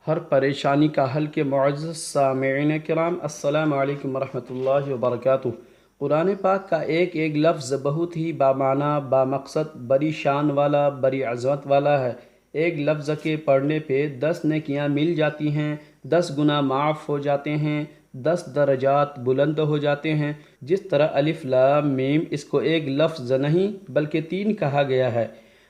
ہر پریشانی کا حل کے معزز سامعین کرام، السلام علیکم ورحمۃ اللہ وبرکاتہ۔ قرآن پاک کا ایک ایک لفظ بہت ہی بامعنی، بامقصد، بڑی شان والا، بڑی عظمت والا ہے۔ ایک لفظ کے پڑھنے پہ 10 نیکیاں مل جاتی ہیں، 10 گناہ معاف ہو جاتے ہیں، 10 درجات بلند ہو جاتے ہیں۔ جس طرح الف لام میم، اس کو ایک لفظ نہیں بلکہ 3 کہا گیا ہے۔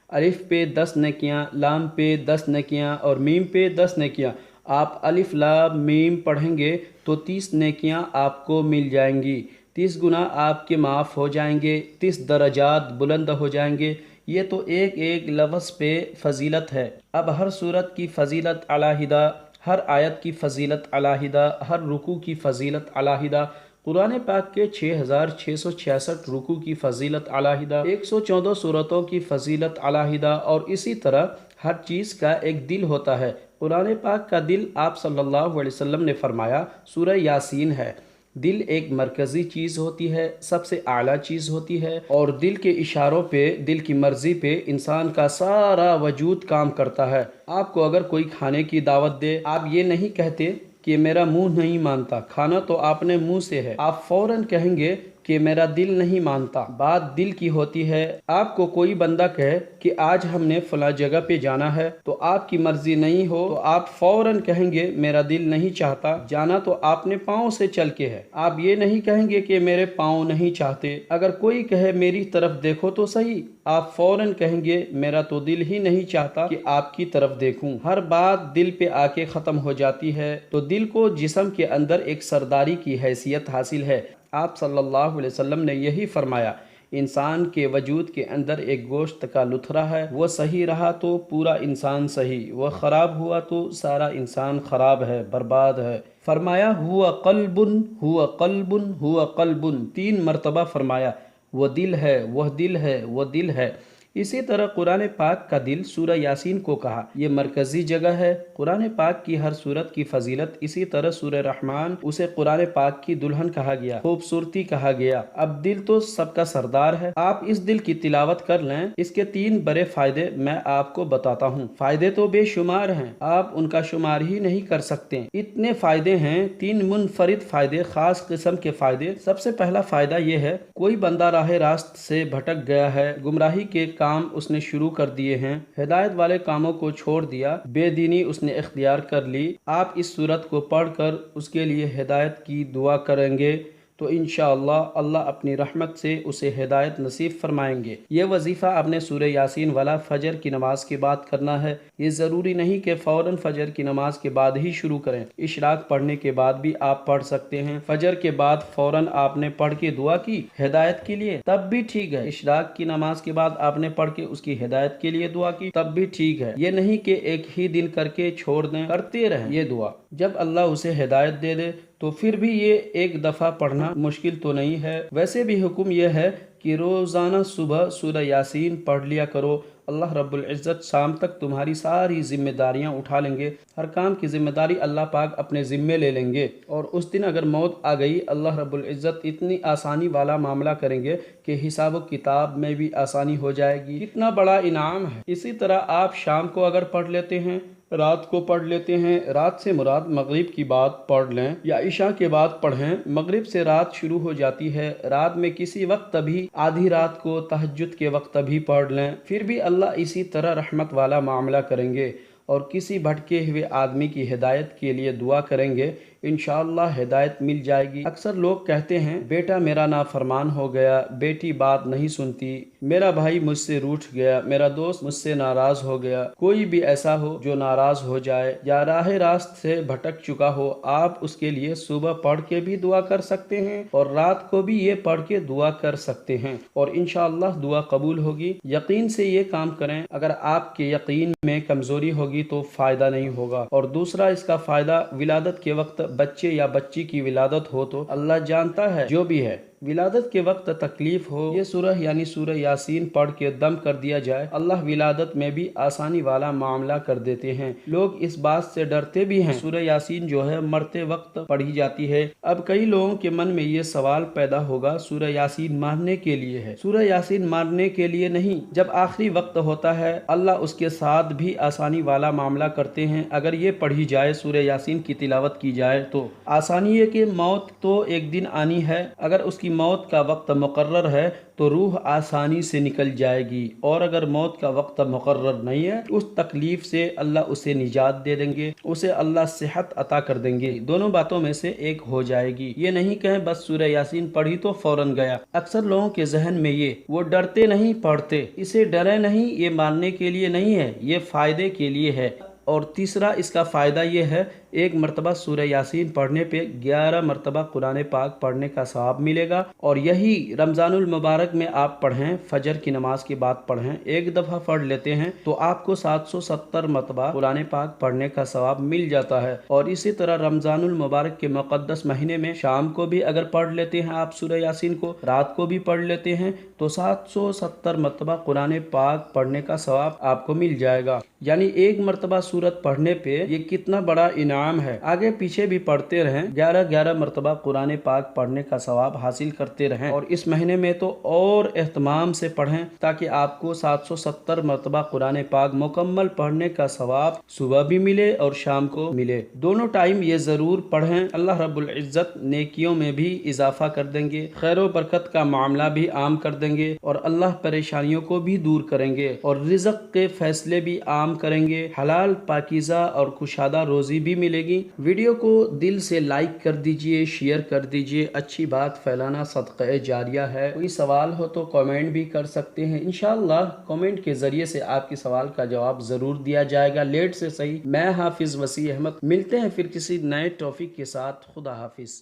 الف پہ 10 نیکیاں، لام پہ 10 نیکیاں اور میم پہ 10 نیکیاں۔ آپ الف لام میم پڑھیں گے تو 30 نیکیاں آپ کو مل جائیں گی، 30 گناہ آپ کے معاف ہو جائیں گے، 30 درجات بلند ہو جائیں گے۔ یہ تو ایک ایک لفظ پہ فضیلت ہے۔ اب ہر صورت کی فضیلت علیحدہ، ہر آیت کی فضیلت علیحدہ، ہر رکوع کی فضیلت علیحدہ، قرآن پاک کے 6666 رکوع کی فضیلت علیحدہ، 114 صورتوں کی فضیلت علیحدہ، اور اسی طرح ہر چیز کا ایک دل ہوتا ہے۔ قرآن پاک کا دل آپ صلی اللہ علیہ وسلم نے فرمایا سورہ یاسین ہے۔ دل ایک مرکزی چیز ہوتی ہے، سب سے اعلیٰ چیز ہوتی ہے، اور دل کے اشاروں پہ، دل کی مرضی پہ انسان کا سارا وجود کام کرتا ہے۔ آپ کو اگر کوئی کھانے کی دعوت دے، آپ یہ نہیں کہتے کہ میرا منہ نہیں مانتا، کھانا تو آپ نے منہ سے ہے، آپ فوراً کہیں گے کہ میرا دل نہیں مانتا۔ بات دل کی ہوتی ہے۔ آپ کو کوئی بندہ کہے کہ آج ہم نے فلاں جگہ پہ جانا ہے، تو آپ کی مرضی نہیں ہو تو آپ فوراً کہیں گے میرا دل نہیں چاہتا جانا، تو آپ نے پاؤں سے چل کے ہے، آپ یہ نہیں کہیں گے کہ میرے پاؤں نہیں چاہتے۔ اگر کوئی کہے میری طرف دیکھو تو صحیح، آپ فوراً کہیں گے میرا تو دل ہی نہیں چاہتا کہ آپ کی طرف دیکھوں۔ ہر بات دل پہ آ کے ختم ہو جاتی ہے، تو دل کو جسم کے اندر ایک سرداری کی حیثیت حاصل ہے۔ آپ صلی اللہ علیہ وسلم نے یہی فرمایا، انسان کے وجود کے اندر ایک گوشت کا لتھڑا ہے، وہ صحیح رہا تو پورا انسان صحیح، وہ خراب ہوا تو سارا انسان خراب ہے، برباد ہے۔ فرمایا ہوا قلب، ہوا قلب، ہوا قلب، 3 مرتبہ فرمایا، وہ دل ہے، وہ دل ہے، وہ دل ہے۔ اسی طرح قرآن پاک کا دل سورہ یاسین کو کہا، یہ مرکزی جگہ ہے۔ قرآن پاک کی ہر صورت کی فضیلت، اسی طرح سورہ رحمان، اسے قرآن پاک کی دلہن کہا گیا، خوبصورتی کہا گیا۔ اب دل تو سب کا سردار ہے، آپ اس دل کی تلاوت کر لیں، اس کے 3 بڑے فائدے میں آپ کو بتاتا ہوں۔ فائدے تو بے شمار ہیں، آپ ان کا شمار ہی نہیں کر سکتے، اتنے فائدے ہیں۔ 3 منفرد فائدے، خاص قسم کے فائدے۔ سب سے پہلا فائدہ یہ ہے، کوئی بندہ راہ راست سے بھٹک گیا ہے، گمراہی کے کام اس نے شروع کر دیے ہیں، ہدایت والے کاموں کو چھوڑ دیا، بے دینی اس نے اختیار کر لی، آپ اس سورت کو پڑھ کر اس کے لیے ہدایت کی دعا کریں گے تو انشاءاللہ اللہ اپنی رحمت سے اسے ہدایت نصیب فرمائیں گے۔ یہ وظیفہ آپ نے سورہ یاسین والا فجر کی نماز کے بعد کرنا ہے۔ یہ ضروری نہیں کہ فوراً فجر کی نماز کے بعد ہی شروع کریں، اشراق پڑھنے کے بعد بھی آپ پڑھ سکتے ہیں۔ فجر کے بعد فوراً آپ نے پڑھ کے دعا کی ہدایت کے لیے، تب بھی ٹھیک ہے۔ اشراق کی نماز کے بعد آپ نے پڑھ کے اس کی ہدایت کے لیے دعا کی، تب بھی ٹھیک ہے۔ یہ نہیں کہ ایک ہی دن کر کے چھوڑ دیں، کرتے رہیں یہ دعا۔ جب اللہ اسے ہدایت دے دے تو پھر بھی یہ ایک دفعہ پڑھنا مشکل تو نہیں ہے۔ ویسے بھی حکم یہ ہے کہ روزانہ صبح سورہ یاسین پڑھ لیا کرو، اللہ رب العزت شام تک تمہاری ساری ذمہ داریاں اٹھا لیں گے، ہر کام کی ذمہ داری اللہ پاک اپنے ذمے لے لیں گے، اور اس دن اگر موت آ گئی، اللہ رب العزت اتنی آسانی والا معاملہ کریں گے کہ حساب و کتاب میں بھی آسانی ہو جائے گی۔ کتنا بڑا انعام ہے۔ اسی طرح آپ شام کو اگر پڑھ لیتے ہیں، رات کو پڑھ لیتے ہیں، رات سے مراد مغرب کی بات پڑھ لیں یا عشاء کے بعد پڑھیں، مغرب سے رات شروع ہو جاتی ہے، رات میں کسی وقت بھی، آدھی رات کو، تہجد کے وقت بھی پڑھ لیں، پھر بھی اللہ اسی طرح رحمت والا معاملہ کریں گے، اور کسی بھٹکے ہوئے آدمی کی ہدایت کے لیے دعا کریں گے، انشاءاللہ ہدایت مل جائے گی۔ اکثر لوگ کہتے ہیں بیٹا میرا نافرمان ہو گیا، بیٹی بات نہیں سنتی، میرا بھائی مجھ سے روٹھ گیا، میرا دوست مجھ سے ناراض ہو گیا۔ کوئی بھی ایسا ہو جو ناراض ہو جائے یا راہ راست سے بھٹک چکا ہو، آپ اس کے لیے صبح پڑھ کے بھی دعا کر سکتے ہیں اور رات کو بھی یہ پڑھ کے دعا کر سکتے ہیں، اور انشاءاللہ دعا قبول ہوگی۔ یقین سے یہ کام کریں، اگر آپ کے یقین میں کمزوری ہوگی تو فائدہ نہیں ہوگا۔ اور دوسرا اس کا فائدہ، ولادت کے وقت بچے یا بچی کی ولادت ہو تو اللہ جانتا ہے جو بھی ہے، ولادت کے وقت تکلیف ہو، یہ سورہ یعنی سورہ یاسین پڑھ کے دم کر دیا جائے، اللہ ولادت میں بھی آسانی والا معاملہ کر دیتے ہیں۔ لوگ اس بات سے ڈرتے بھی ہیں، سورہ یاسین جو ہے مرتے وقت پڑھی جاتی ہے۔ اب کئی لوگوں کے من میں یہ سوال پیدا ہوگا، سورہ یاسین مارنے کے لیے ہے۔ سورہ یاسین مارنے کے لیے نہیں، جب آخری وقت ہوتا ہے اللہ اس کے ساتھ بھی آسانی والا معاملہ کرتے ہیں۔ اگر یہ پڑھی جائے، سورہ یاسین کی تلاوت کی جائے تو آسانی ہے کہ موت تو ایک دن آنی ہے، اگر اس کی موت کا وقت مقرر ہے تو روح آسانی سے نکل جائے گی، اور اگر موت کا وقت مقرر نہیں ہے اس تکلیف سے اللہ اسے نجات دے دیں گے، اسے اللہ صحت عطا کر دیں گے، دونوں باتوں میں سے ایک ہو جائے گی۔ یہ نہیں کہیں بس سورہ یاسین پڑھی تو فوراً گیا۔ اکثر لوگوں کے ذہن میں وہ ڈرتے نہیں پڑھتے، اسے ڈرے نہیں، یہ ماننے کے لیے نہیں ہے، یہ فائدے کے لیے ہے۔ اور تیسرا اس کا فائدہ یہ ہے، ایک مرتبہ سورہ یاسین پڑھنے پہ 11 مرتبہ قرآن پاک پڑھنے کا ثواب ملے گا، اور یہی رمضان المبارک میں آپ پڑھیں، فجر کی نماز کے بعد پڑھیں، ایک دفعہ پڑھ لیتے ہیں تو آپ کو 770 مرتبہ قرآن پاک پڑھنے کا ثواب مل جاتا ہے۔ اور اسی طرح رمضان المبارک کے مقدس مہینے میں شام کو بھی اگر پڑھ لیتے ہیں آپ سورہ یاسین کو، رات کو بھی پڑھ لیتے ہیں تو 770 مرتبہ قرآن پاک پڑھنے کا ثواب آپ کو مل جائے گا۔ یعنی ایک مرتبہ سورت پڑھنے پہ یہ کتنا بڑا انعام ہے۔ آگے پیچھے بھی پڑھتے رہیں، 11 مرتبہ قرآن پاک پڑھنے کا ثواب حاصل کرتے رہیں، اور اس مہینے میں تو اور اہتمام سے پڑھیں تاکہ آپ کو 770 مرتبہ قرآن پاک مکمل پڑھنے کا ثواب صبح بھی ملے اور شام کو ملے، دونوں ٹائم یہ ضرور پڑھیں۔ اللہ رب العزت نیکیوں میں بھی اضافہ کر دیں گے، خیر و برکت کا معاملہ بھی عام کر دیں گے، اور اللہ پریشانیوں کو بھی دور کریں گے، اور رزق کے فیصلے بھی عام کریں گے، حلال پاکیزہ اور کشادہ روزی بھی ملے گی۔ ویڈیو کو دل سے لائک کر دیجئے، شیئر کر دیجئے، اچھی بات پھیلانا صدقہ جاریہ ہے۔ کوئی سوال ہو تو کامنٹ بھی کر سکتے ہیں، انشاءاللہ کامنٹ کے ذریعے سے آپ کے سوال کا جواب ضرور دیا جائے گا، لیٹ سے صحیح۔ میں حافظ وسیع احمد، ملتے ہیں پھر کسی نئے ٹاپک کے ساتھ، خدا حافظ۔